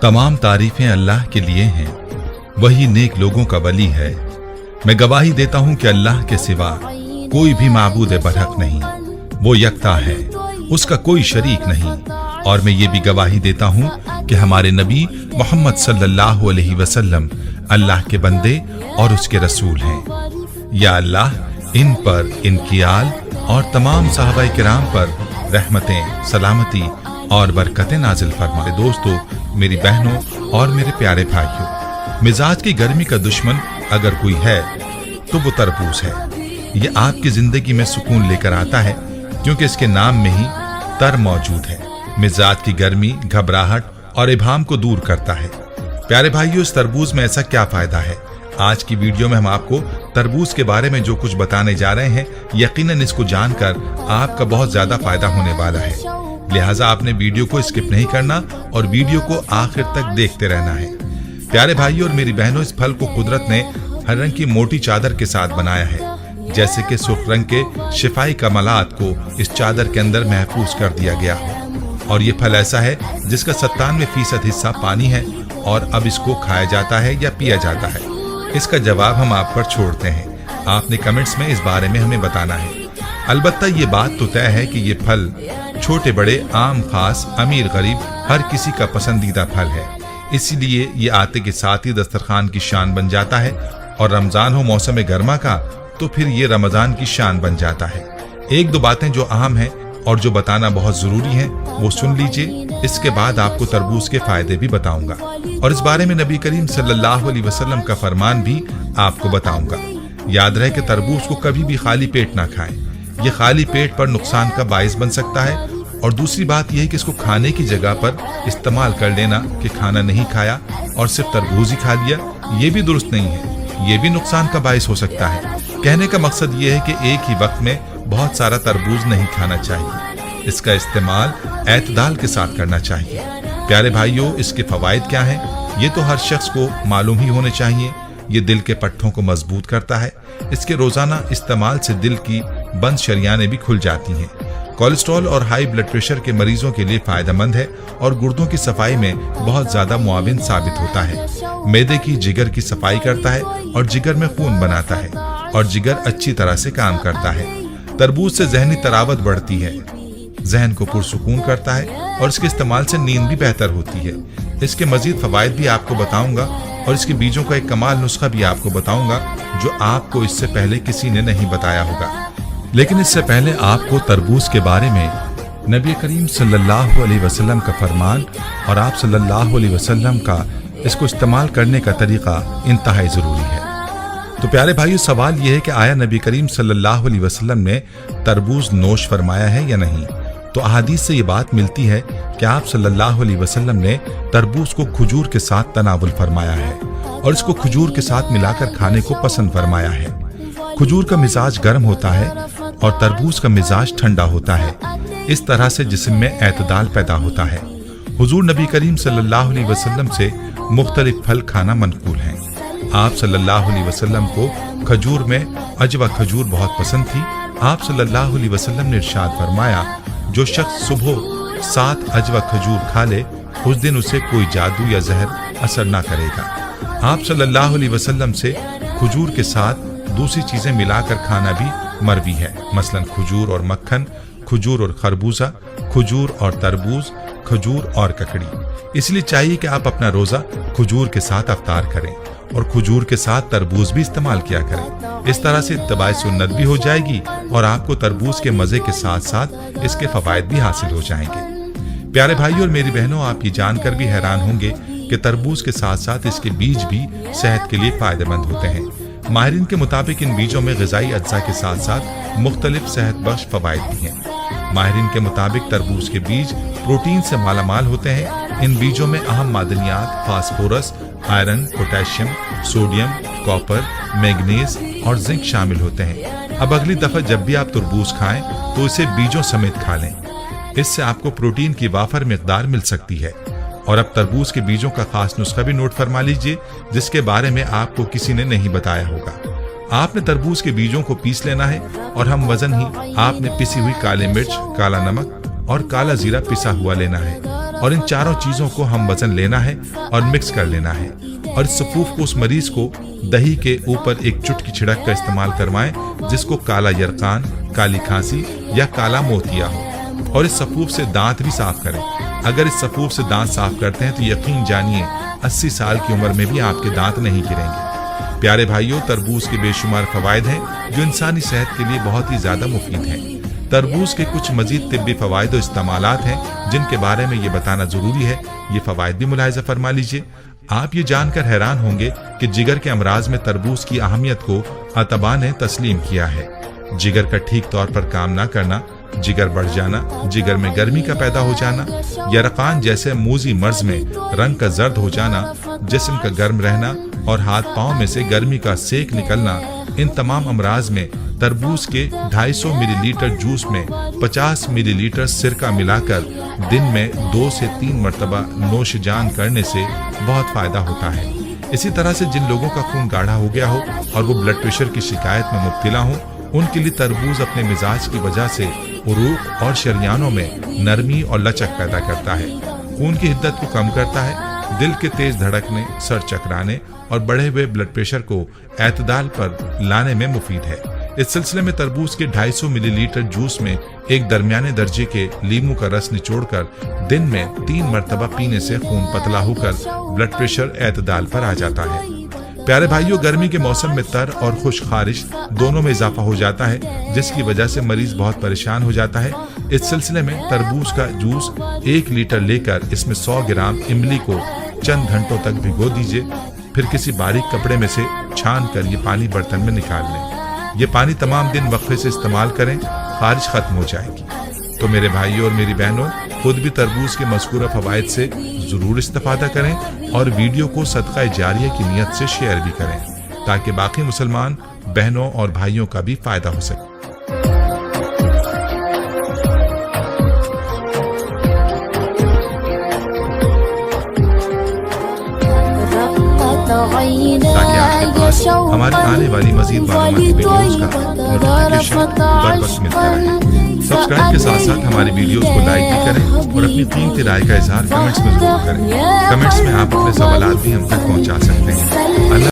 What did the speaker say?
तमाम तारीफें अल्लाह के लिए हैं, वही नेक लोगों का वली है। मैं गवाही देता हूँ कि अल्लाह के सिवा कोई भी माबूद बरहक नहीं, वो यकता है, उसका कोई शरीक नहीं। और मैं ये भी गवाही देता हूँ कि हमारे नबी मोहम्मद सल्लल्लाहु अलैहि वसल्लम अल्लाह के बंदे और उसके रसूल हैं। या अल्लाह इन पर, इनकी आल और तमाम सहाबाए किराम पर रहमतें, सलामती और बरकतें नाजिल फरमा। दोस्तों, मेरी बहनों और मेरे प्यारे भाइयों, मिजाज की गर्मी का दुश्मन अगर कोई है तो वो तरबूज है। ये आपकी जिंदगी में सुकून लेकर आता है क्योंकि इसके नाम में ही तर मौजूद है। मिजाज की गर्मी, घबराहट और इबाम को दूर करता है। प्यारे भाइयों, इस तरबूज में ऐसा क्या फायदा है? आज की वीडियो में हम आपको तरबूज के बारे में जो कुछ बताने जा रहे हैं, यकीनन इसको जानकर आपका बहुत ज्यादा फायदा होने वाला है। लिहाजा आपने वीडियो को स्किप नहीं करना और वीडियो को आखिर तक देखते रहना है। प्यारे भाइयों और मेरी बहनों, इस फल को कुदरत ने हर रंग की मोटी चादर के साथ बनाया है। जैसे कि सुर्ख रंग के शिफाई कमलात को इस चादर के अंदर महफूज कर दिया गया हो। और ये फल ऐसा है जिसका 97% हिस्सा पानी है और अब इसको खाया जाता है या पिया जाता है, इसका जवाब हम आप पर छोड़ते हैं। आपने कमेंट्स में इस बारे में हमें बताना है। अलबत्ता ये बात तो तय है कि ये फल छोटे बड़े, आम खास, अमीर गरीब हर किसी का पसंदीदा फल है। इसलिए ये आते के साथ ही दस्तरखान की शान बन जाता है और रमजान हो मौसम गर्मा का तो फिर ये रमजान की शान बन जाता है। एक दो बातें जो अहम हैं और जो बताना बहुत जरूरी है वो सुन लीजिए। इसके बाद आपको तरबूज के फायदे भी बताऊंगा और इस बारे में नबी करीम सल्लल्लाहु अलैहि वसल्लम का फरमान भी आपको बताऊंगा। याद रहे कि तरबूज को कभी भी खाली पेट ना खाएं, ये खाली पेट पर नुकसान का बाइस बन सकता है। और दूसरी बात यह है कि इसको खाने की जगह पर इस्तेमाल कर लेना कि खाना नहीं खाया और सिर्फ तरबूज ही खा लिया, ये भी दुरुस्त नहीं है, ये भी नुकसान का बाइस हो सकता है। कहने का मकसद ये है कि एक ही वक्त में बहुत सारा तरबूज नहीं खाना चाहिए, इसका इस्तेमाल एतदाल के साथ करना चाहिए। प्यारे भाइयों, इसके फवाइद क्या हैं ये तो हर शख्स को मालूम ही होने चाहिए। ये दिल के पट्टों को मजबूत करता है। इसके रोजाना इस्तेमाल से दिल की बंद शरियानें भी खुल जाती हैं। कोलेस्ट्रॉल और हाई ब्लड प्रेशर के मरीजों के लिए फायदेमंद है और गुर्दों की सफाई में बहुत ज्यादा मुआविन साबित होता है। मैदे की, जिगर की सफाई करता है और जिगर में खून बनाता है और जिगर अच्छी तरह से काम करता है। तरबूज से जहनी तरावत बढ़ती है, जहन को पुरसुकून करता है और इसके इस्तेमाल से नींद भी बेहतर होती है। इसके मजीद फवाइद भी आपको बताऊंगा और इसके बीजों का एक कमाल नुस्खा भी आपको बताऊंगा जो आपको इससे पहले किसी ने नहीं बताया होगा। लेकिन इससे पहले आपको तरबूज के बारे में नबी करीम सल्लल्लाहु अलैहि वसल्लम का फरमान और आप सल्लल्लाहु अलैहि वसल्लम का इसको इस्तेमाल करने का तरीका इंतहाई ज़रूरी है। तो प्यारे भाइयों, सवाल यह है कि आया नबी करीम सल्लल्लाहु अलैहि वसल्लम ने तरबूज नोश फरमाया है या नहीं? तो अहादीस से ये बात मिलती है कि आप सल्लल्लाहु अलैहि वसल्लम ने तरबूज को खजूर के साथ तनावुल फरमाया है और इसको खजूर के साथ मिलाकर खाने को पसंद फरमाया है। खजूर का मिजाज गर्म होता है और तरबूज का मिजाज ठंडा होता है। इस तरह से जिस्म में एतदाल पैदा होता है। हुजूर नबी करीम सल्लल्लाहु अलैहि वसल्लम से मुख्तलिफ फल खाना मनकूल है। आप सल्लल्लाहु अलैहि वसल्लम को खजूर में अजवा खजूर बहुत पसंद थी। आप सल्लल्लाहु अलैहि वसल्लम ने इरशाद फरमाया, जो शख्स सुबह 7 अजवा खजूर खा ले उस दिन उसे कोई जादू या जहर असर ना करेगा। आप सल्लल्लाहु अलैहि वसल्लम से खजूर के साथ दूसरी चीजें मिलाकर खाना भी मरवी है, मसलन खजूर और मक्खन, खजूर और खरबूजा, खजूर और तरबूज, खजूर और ककड़ी। इसलिए चाहिए कि आप अपना रोजा खजूर के साथ अफ्तार करें और खजूर के साथ तरबूज भी इस्तेमाल किया करें। इस तरह से इत्तबाए सुन्नत भी हो जाएगी और आपको तरबूज के मजे के साथ साथ इसके फवायद भी हासिल हो जाएंगे। प्यारे भाइयों और मेरी बहनों, आप ये जानकर भी हैरान होंगे कि तरबूज के साथ साथ इसके बीज भी सेहत के लिए फायदेमंद होते हैं। माहिरीन के मुताबिक इन बीजों में ग़िज़ाई अज्जा के साथ साथ मुख्तलिफ सेहत बख्श फवायद भी हैं। माहिरीन के मुताबिक तरबूज के बीज प्रोटीन से मालामाल होते हैं। इन बीजों में अहम मादनियात phosphorus, iron, potassium, sodium, copper, manganese और जिंक शामिल होते हैं। अब अगली दफा जब भी आप तरबूज खाएं तो इसे बीजों समेत खा लें, इससे आपको प्रोटीन की वाफर मिकदार मिल सकती है। और अब तरबूज के बीजों का खास नुस्खा भी नोट फरमा लीजिए जिसके बारे में आपको किसी ने नहीं बताया होगा। आपने तरबूज के बीजों को पीस लेना है और हम वजन ही आपने पिसी हुई काली मिर्च, काला नमक और काला जीरा पिसा हुआ लेना है اور ان چاروں چیزوں کو ہم وزن لینا ہے اور مکس کر لینا ہے، اور اس سفوف کو اس مریض کو دہی کے اوپر ایک چٹکی چھڑک کا استعمال کروائیں جس کو کالا یرقان، کالی کھانسی یا کالا موتیا ہو، اور اس سفوف سے دانت بھی صاف کریں۔ اگر اس سفوف سے دانت صاف کرتے ہیں تو یقین جانیے 80 سال کی عمر میں بھی آپ کے دانت نہیں گریں گے۔ پیارے بھائیوں، تربوز کے بے شمار فوائد ہیں جو انسانی صحت کے لیے بہت ہی زیادہ مفید ہیں۔ تربوز کے کچھ مزید طبی فوائد و استعمالات ہیں جن کے بارے میں یہ بتانا ضروری ہے۔ یہ فوائد بھی ملاحظہ فرما لیجئے۔ آپ یہ جان کر حیران ہوں گے کہ جگر کے امراض میں تربوز کی اہمیت کو اطباء نے تسلیم کیا ہے۔ جگر کا ٹھیک طور پر کام نہ کرنا، جگر بڑھ جانا، جگر میں گرمی کا پیدا ہو جانا، یرقان جیسے موذی مرض میں رنگ کا زرد ہو جانا، جسم کا گرم رہنا اور ہاتھ پاؤں میں سے گرمی کا سیک نکلنا، ان تمام امراض میں تربوز کے 250 ملی لیٹر جوس میں 50 ملی لیٹر سرکہ ملا کر دن میں 2 سے 3 مرتبہ نوش جان کرنے سے بہت فائدہ ہوتا ہے۔ اسی طرح سے جن لوگوں کا خون گاڑھا ہو گیا ہو اور وہ بلڈ پریشر کی شکایت میں مبتلا ہوں، ان کے لیے تربوز اپنے مزاج کی وجہ سے عروق اور شریانوں میں نرمی اور لچک پیدا کرتا ہے، خون کی حدت کو کم کرتا ہے، دل کے تیز دھڑکنے، سر چکرانے اور بڑھے ہوئے بلڈ پریشر کو اعتدال پر لانے میں مفید ہے۔ اس سلسلے میں تربوز کے 250 ملی لیٹر جوس میں ایک درمیانے درجے کے لیموں کا رس نچوڑ کر دن میں 3 مرتبہ پینے سے خون پتلا ہو کر بلڈ پریشر اعتدال پر آ جاتا ہے۔ پیارے بھائیوں، گرمی کے موسم میں تر اور خشک خارش دونوں میں اضافہ ہو جاتا ہے جس کی وجہ سے مریض بہت پریشان ہو جاتا ہے۔ اس سلسلے میں تربوز کا جوس 1 لیٹر لے کر اس میں 100 گرام املی کو چند گھنٹوں تک بھگو دیجیے، پھر کسی باریک کپڑے میں سے چھان کر یہ پانی برتن میں نکال لیں۔ یہ پانی تمام دن وقفے سے استعمال کریں، خارش ختم ہو جائے گی۔ تو میرے بھائیوں اور میری بہنوں، خود بھی تربوز کے مذکورہ فوائد سے ضرور استفادہ کریں اور ویڈیو کو صدقہ جاریہ کی نیت سے شیئر بھی کریں تاکہ باقی مسلمان بہنوں اور بھائیوں کا بھی فائدہ ہو سکے۔ تاکہ آپ کے پاس ہماری آنے والی مزید معلوماتی ویڈیوز کا نوٹیفیکیشن بر وقت ملتا رہے۔ سبسکرائب کے ساتھ ساتھ ہماری ویڈیوز کو لائک بھی کریں اور اپنی قیمتی رائے کا اظہار کمنٹس میں ضرور کریں۔ کمنٹس میں آپ اپنے سوالات بھی ہم تک پہنچا سکتے ہیں۔